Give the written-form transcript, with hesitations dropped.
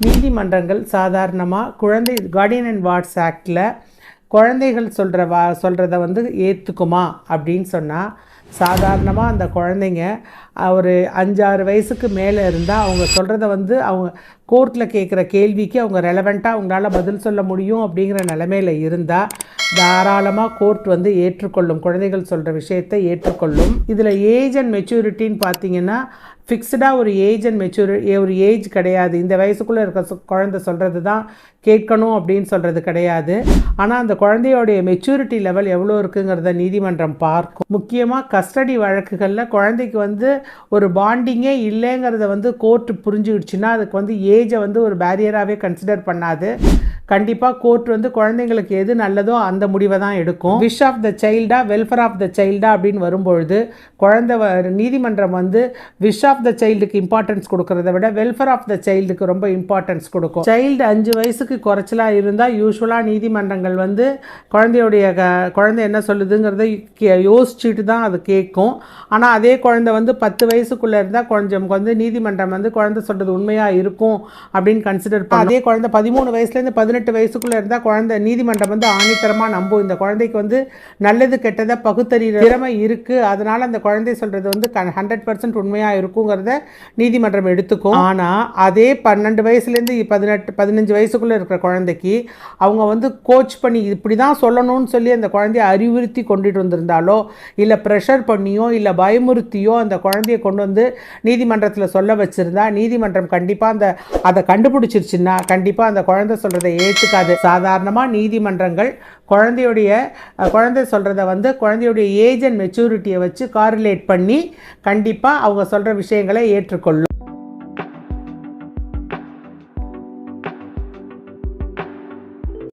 நீதிமன்றங்கள் சாதாரணமாக குழந்தை கார்டியன் அண்ட் வார்ட்ஸ் ஆக்டில் குழந்தைகள் சொல்கிறத வந்து ஏற்றுக்குமா அப்படின்னு சொன்னால், சாதாரணமாக அந்த குழந்தைங்க ஒரு 5-6 வயசுக்கு மேலே இருந்தால் அவங்க சொல்கிறத வந்து அவங்க கோர்ட்டில் கேட்குற கேள்விக்கு அவங்க ரெலவெண்ட்டாக அவங்களால பதில் சொல்ல முடியும் அப்படிங்கிற நிலைமையில் இருந்தால் தாராளமாக கோர்ட் வந்து ஏற்றுக்கொள்ளும், குழந்தைகள் சொல்கிற விஷயத்தை ஏற்றுக்கொள்ளும். இதில் ஏஜ் அண்ட் மெச்சூரிட்டின்னு பார்த்தீங்கன்னா ஃபிக்ஸ்டாக ஒரு ஏஜ் அண்ட் ஒரு ஏஜ் கிடையாது. இந்த வயசுக்குள்ளே இருக்க குழந்தை சொல்கிறது தான் கேட்கணும் அப்படின்னு சொல்கிறது கிடையாது. ஆனால் அந்த குழந்தையோடைய மெச்சூரிட்டி லெவல் எவ்வளோ இருக்குங்கிறத நீதிமன்றம் பார்க்கும். முக்கியமாக கஸ்டடி வழக்குகளில் குழந்தைக்கு வந்து ஒரு பாண்டிங்கே இல்லைங்கிறத வந்து கோர்ட்டு புரிஞ்சுக்கிடுச்சுன்னா அதுக்கு வந்து ஏஜை வந்து ஒரு பேரியராகவே கன்சிடர் பண்ணாது. கண்டிப்பாக கோர்ட் வந்து குழந்தைங்களுக்கு எது நல்லதோ அந்த முடிவை தான் எடுக்கும். விஷ் ஆஃப் த சைல்டா வெல்ஃபேர் ஆஃப் த சைல்டா அப்படின்னு வரும்பொழுது நீதிமன்றம் வந்து விஷ் ஆஃப் த சைல்டுக்கு இம்பார்ட்டன்ஸ் கொடுக்கறத விட வெல்ஃபேர் ஆஃப் த சைல்டுக்கு ரொம்ப இம்பார்ட்டன்ஸ் கொடுக்கும். சைல்டு 5 வயசுக்கு குறைச்சலாக இருந்தால் யூஸ்வலாக நீதிமன்றங்கள் வந்து குழந்தை என்ன சொல்லுதுங்கிறத யோசிச்சுட்டு தான் அது கேட்கும். ஆனால் அதே குழந்தை வந்து 10 வயசுக்குள்ளே இருந்தால் கொஞ்சம் வந்து நீதிமன்றம் வந்து குழந்தை சொல்கிறது உண்மையாக இருக்கும் அப்படின்னு கன்சிடர் பண்ண. அதே குழந்தை 13 வயசுலேருந்து 18 வயசுக்குள்ளே இருந்தால் நீதிமன்றம் வந்து ஆணித்தரமாக நம்பும். இந்த குழந்தைக்கு வந்து நல்லது கெட்டதை பகுத்தறிகிற திறமை இருக்குது, அதனால் அந்த குழந்தை சொல்கிறது வந்து 100% உண்மையாக இருக்குங்கிறத நீதிமன்றம் எடுத்துக்கும். ஆனால் அதே 12 வயசுலேருந்து 15 வயசுக்குள்ளே இருக்கிற குழந்தைக்கு அவங்க வந்து கோச் பண்ணி இப்படி தான் சொல்லணும்னு சொல்லி அந்த குழந்தைய அறிவுறுத்தி கொண்டுட்டு வந்திருந்தாலோ இல்லை ப்ரெஷர் பண்ணியோ இல்லை பயமுறுத்தியோ அந்த குழந்தைய கொண்டு வந்து நீதிமன்றத்தில் சொல்ல வச்சுருந்தா நீதிமன்றம் கண்டிப்பாக அதை கண்டுபிடிச்சிருச்சுன்னா கண்டிப்பாக அந்த குழந்தை சொல்கிறத ஏற்றுக்காது. சாதாரணமாக நீதிமன்றங்கள் குழந்தை சொல்கிறத வந்து குழந்தையுடைய ஏஜ் அண்ட் மெச்சூரிட்டியை வச்சு காரிலேட் பண்ணி கண்டிப்பாக அவங்க சொல்கிற விஷயங்களை ஏற்றுக்கொள்ளும்.